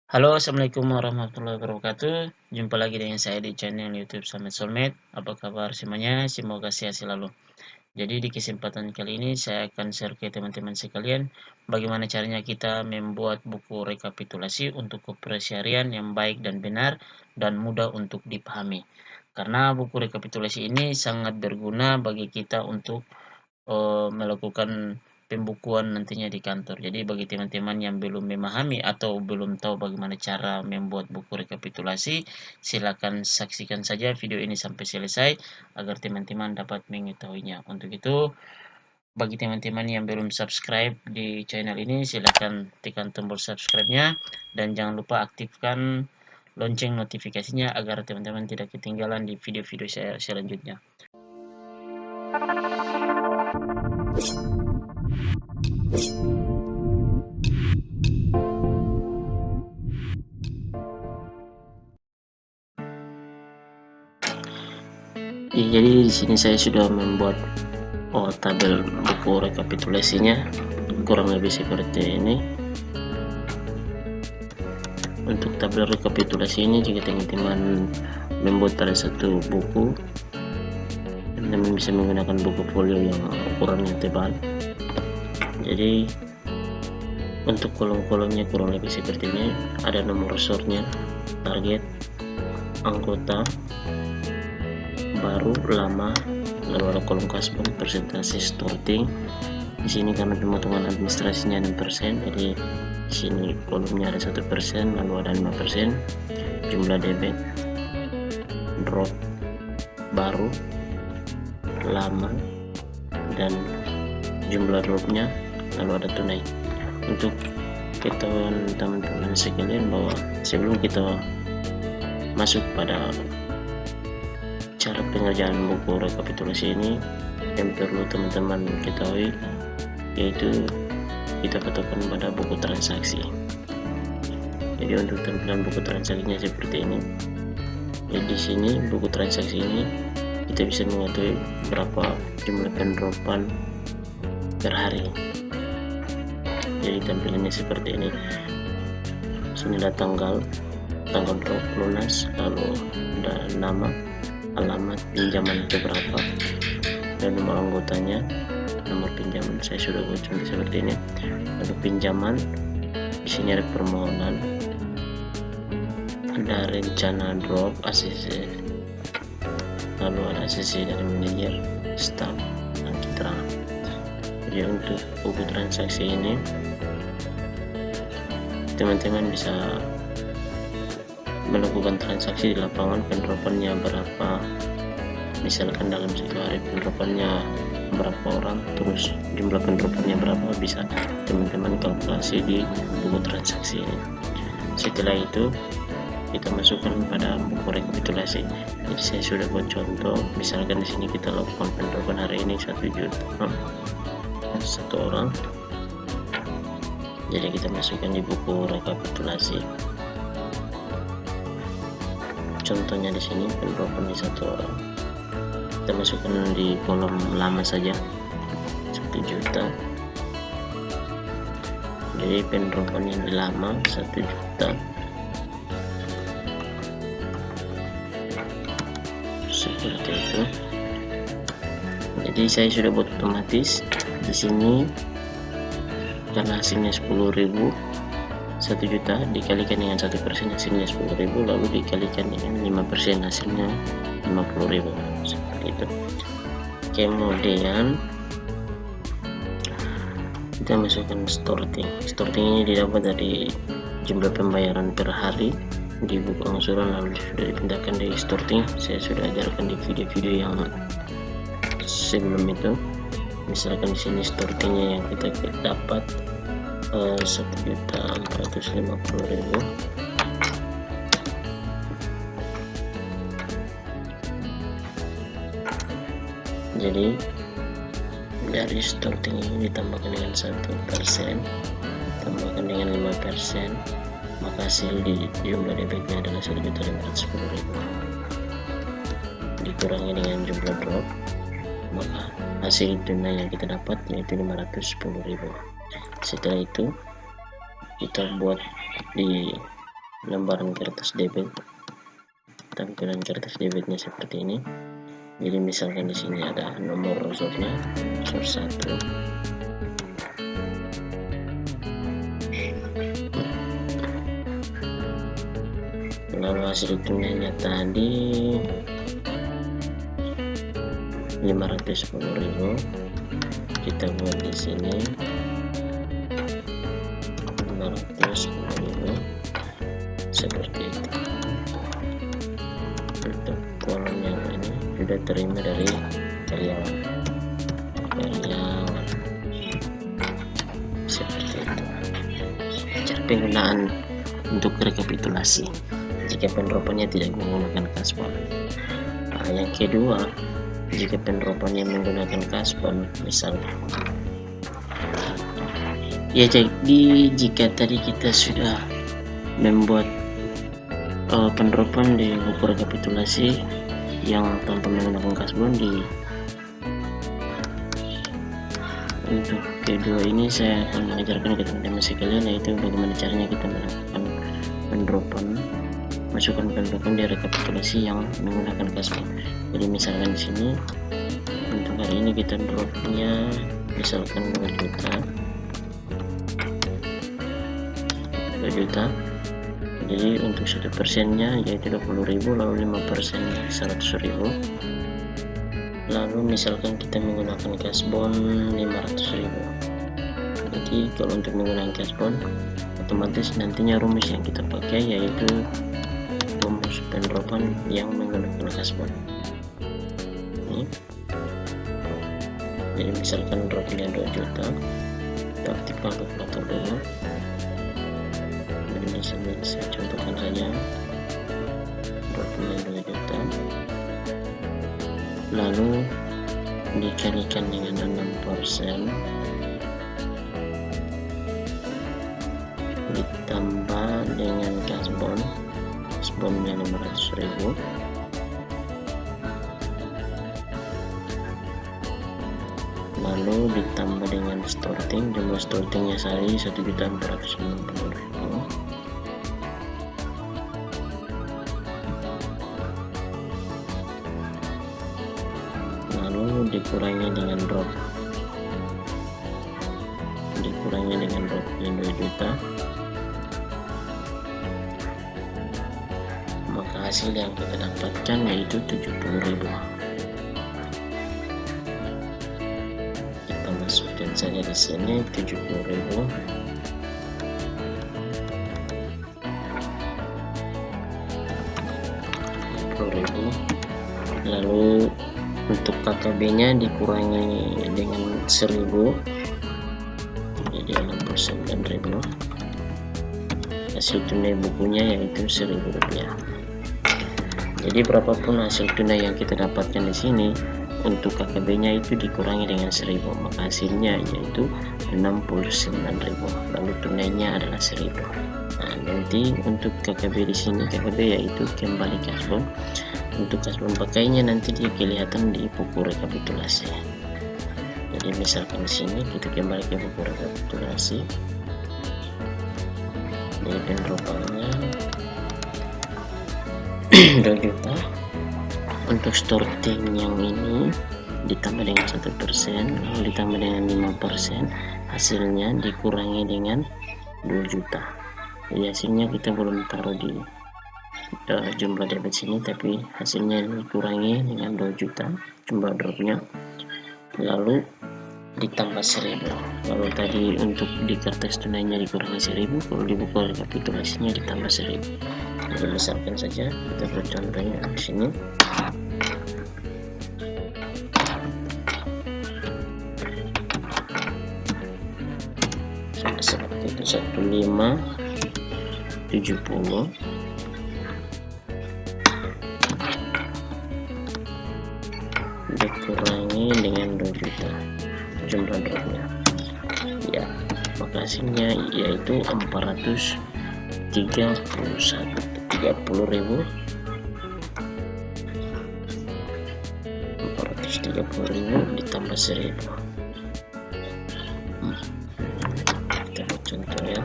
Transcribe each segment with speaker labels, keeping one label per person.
Speaker 1: Halo, assalamualaikum warahmatullahi wabarakatuh. Jumpa lagi dengan saya di channel YouTube Samet Soulmate. Apa kabar semuanya? Semoga sehat selalu. Jadi di kesempatan kali ini saya akan share ke teman-teman sekalian bagaimana caranya kita membuat buku rekapitulasi untuk operasi harian yang baik dan benar dan mudah untuk dipahami. Karena buku rekapitulasi ini sangat berguna bagi kita untuk melakukan pembukuan nantinya di kantor. Jadi bagi teman-teman yang belum memahami atau belum tahu bagaimana cara membuat buku rekapitulasi, silakan saksikan saja video ini sampai selesai agar teman-teman dapat mengetahuinya. Untuk itu, bagi teman-teman yang belum subscribe di channel ini, silakan tekan tombol subscribe-nya dan jangan lupa aktifkan lonceng notifikasinya agar teman-teman tidak ketinggalan di video-video saya selanjutnya. Ya, jadi di sini saya sudah membuat tabel buku rekapitulasinya kurang lebih seperti ini. Untuk tabel rekapitulasi ini jika teman-teman membuat pada satu buku, teman-teman bisa menggunakan buku folio yang ukurannya tebal. Jadi untuk kolom-kolomnya kurang lebih seperti ini, ada nomor sortnya, target, anggota, baru, lama, lalu ada kolom cashbook, persentase sorting. Di sini karena pemotongan administrasinya 6%, jadi di sini kolomnya ada 1%, lalu ada 5%, jumlah debit, drop, baru, lama, dan jumlah dropnya, lalu ada tunai. Untuk ketahuan teman-teman sekalian bahwa sebelum kita masuk pada cara pengerjaan buku rekapitulasi ini, yang perlu teman-teman ketahui yaitu kita patokan pada buku transaksi. Jadi untuk tampilan buku transaksinya seperti ini. Jadi di sini buku transaksi ini kita bisa mengetahui berapa jumlah pendropan per hari. Jadi tampilannya seperti ini. Sini ada tanggal drop, lunas, lalu ada nama, alamat, pinjaman itu berapa, dan nomor anggotanya, nomor pinjaman saya sudah buat contoh seperti ini. Lalu pinjaman, di sini ada permohonan, ada rencana drop, ACC, lalu ada ACC dari manajer, staff, dan keterangan. Jadi untuk buku transaksi ini teman-teman bisa melakukan transaksi di lapangan, pendropannya berapa, misalkan dalam satu hari pendropannya berapa orang, terus jumlah pendropannya berapa, bisa teman-teman kalkulasi di buku transaksi ini. Setelah itu kita masukkan pada buku rekapitulasi. Jadi saya sudah buat contoh, misalkan di sini kita lakukan pendropan hari ini 1 juta satu orang. Jadi kita masukkan di buku rekapitulasi. Contohnya di sini pendropan di 1 orang. Kita masukkan di kolom lama saja 1 juta. Jadi pendropan yang di lama 1 juta. Seperti itu. Jadi saya sudah buat otomatis di sini karena hasilnya 10.000, 1 juta dikalikan dengan 1% hasilnya 10.000, lalu dikalikan dengan 5% hasilnya 50.000, seperti itu. Kemudian kita masukkan sorting. Sorting ini didapat dari jumlah pembayaran per hari di buku angsuran, lalu sudah dipindahkan di sorting. Saya sudah ajarkan di video-video yang sebelum itu. Misalkan di sini sortingnya yang kita dapat 1.450.000. Jadi dari sorting ini ditambahkan dengan 1%, tambahkan dengan 5%, maka hasil di jumlah debitnya adalah 1.510.000. Dikurangi dengan jumlah drop, maka hasil tunai yang kita dapat yaitu 510.000. Setelah itu kita buat di lembaran kertas debit. Tampilan kertas debitnya seperti ini. Jadi misalkan di sini ada nomor resortnya, resort 1. Lalu hasil tunainya tadi 510.000. Kita buat di sini 510.000 seperti itu. Untuk kolom yang ini sudah terima dari karyawan seperti itu. Cara penggunaan untuk rekapitulasi jika penerapannya tidak menggunakan kasbon. Nah, yang kedua, jika penerapannya menggunakan kasbon, misalnya ya, jadi jika tadi kita sudah membuat penerapan di buku rekapitulasi yang tanpa menggunakan kasbon, untuk kedua ini saya akan mengajarkan ke teman-teman sekalian, yaitu bagaimana caranya kita melakukan penerapan, masukkan penerapan di rekapitulasi yang menggunakan kasbon. Jadi misalkan di sini untuk hari ini kita dropnya misalkan 2 juta. Jadi untuk 1%-nya yaitu 20.000, lalu 5% 100.000. Lalu misalkan kita menggunakan kasbon 500.000. Jadi kalau untuk menggunakan kasbon, otomatis nantinya rumus yang kita pakai yaitu rumus penerapan yang menggunakan kasbon. Ini. Jadi misalkan dropnya 2 juta, kita aktifkan kalkulator dulu. Jadi di sini saya contohkan saja dropnya 2 juta, lalu dikalikan dengan 6%, ditambah dengan kasbonnya 500.000, lalu ditambah dengan storting. Jumlah stortingnya sehari 1.490.000. Lalu dikurangi dengan dropnya 2 juta, maka hasil yang kita dapatkan yaitu 70.000. Kita masukkan saja di sini 70.000. Lalu untuk KKB-nya dikurangi dengan 1.000, jadi 69.000. Hasil tunai bukunya yaitu 1.000 rupiah. Jadi berapapun hasil tunai yang kita dapatkan di sini, untuk KKB-nya itu dikurangi dengan 1.000, maka hasilnya yaitu 69.000. Lalu tunainya adalah 1.000. Nah, nanti untuk KKB di sini, KKB yaitu kembali kasbon. Untuk kasbon pakainya nanti dia kelihatan di buku rekapitulasi. Jadi misalkan di sini kita kembali ke buku rekapitulasi. Jadi penerapannya 2 juta. Untuk storting yang ini ditambah dengan 1%, lalu ditambah dengan 5%, hasilnya dikurangi dengan 2 juta. Jadi hasilnya kita belum taruh di jumlah debit sini, tapi hasilnya dikurangi dengan 2 juta jumlah dropnya, lalu ditambah 1.000. Kalau tadi untuk di kertas tunainya dikurangi 1.000, kalau di buku rekapitulasinya ditambah 1.000. Jadi misalkan saja kita buat contohnya di sini. Seperti itu, 1570 dikurangi dengan 2 juta jumlah dropnya, ya, maka hasilnya yaitu 430.000 ditambah 1.000. Kita buat contoh ya.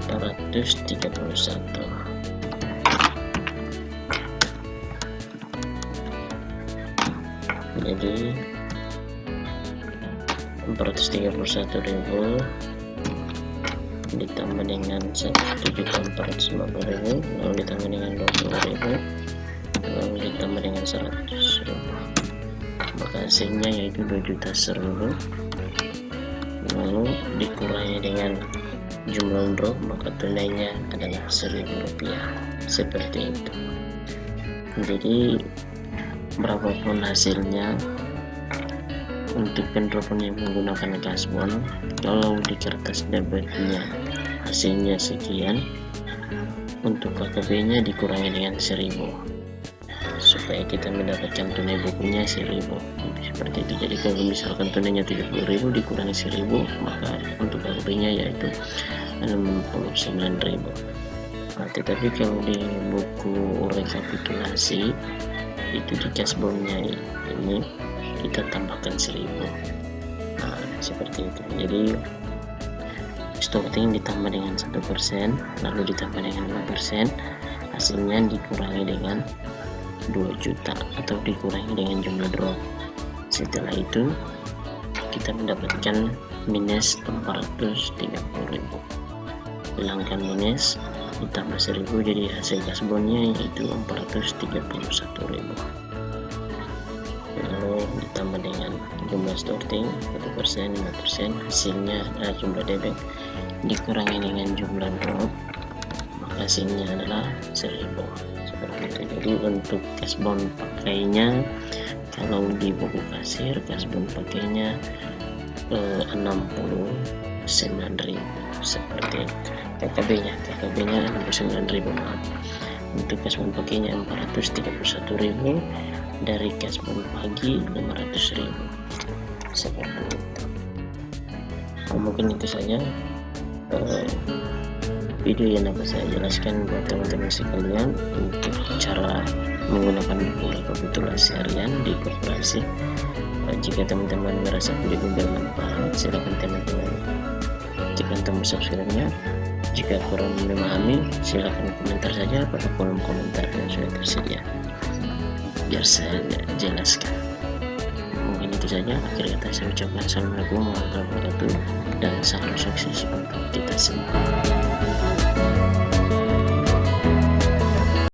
Speaker 1: 431. Jadi 431.000 ditambah dengan 1.450.000, lalu ditambah dengan 20.000, lalu ditambah dengan 100.000, maka hasilnya yaitu 2.100.000, lalu dikurangi dengan jumlah drop, maka tunainya adalah Rp1.000. Seperti itu. Jadi berapapun hasilnya untuk pendropan yang menggunakan kasbon, kalau di kertas debitnya hasilnya sekian, untuk KKB nya dikurangi dengan 1.000 supaya kita mendapatkan tunai bukunya 1.000. Seperti itu. Jadi kalau misalkan tunainya 70.000 dikurangi 1.000, maka untuk KKB nya yaitu 69.000. Nah, tetapi kalau di buku rekapitulasi itu di kasbonnya ini kita tambahkan 1.000. Nah, seperti itu. Jadi starting ditambah dengan 1%, lalu ditambah dengan 5%, hasilnya dikurangi dengan 2 juta atau dikurangi dengan jumlah drop. Setelah itu kita mendapatkan minus 430.000. Hilangkan minus ditambah 1.000, jadi hasil kasbonnya yaitu 431.000. Lalu ditambah dengan jumlah starting 1%, 5%, hasilnya adalah jumlah debit dikurangi dengan jumlah drop, maka hasilnya adalah 1.000. Seperti itu. Jadi untuk kasbon pakainya, kalau di buku kasir kasbon pakainya 69.000. Seperti itu. KKB nya 69.000, maaf. Untuk kasbon pakainya 431.000, dari kasbon pagi 500.000. Seperti itu. Mungkin itu saja video yang dapat saya jelaskan buat teman-teman sekalian untuk cara menggunakan buku rekapitulasi harian di koperasi. Jika teman-teman merasa video ini bermanfaat, silakan teman-teman tekan tombol subscribe-nya. Jika kurang memahami, silakan komentar saja pada kolom komentar yang sudah tersedia, biar saya jelaskan. Mungkin itu saja. Akhir kata saya ucapkan assalamualaikum warahmatullahi wabarakatuh dan salam sukses untuk kita semua.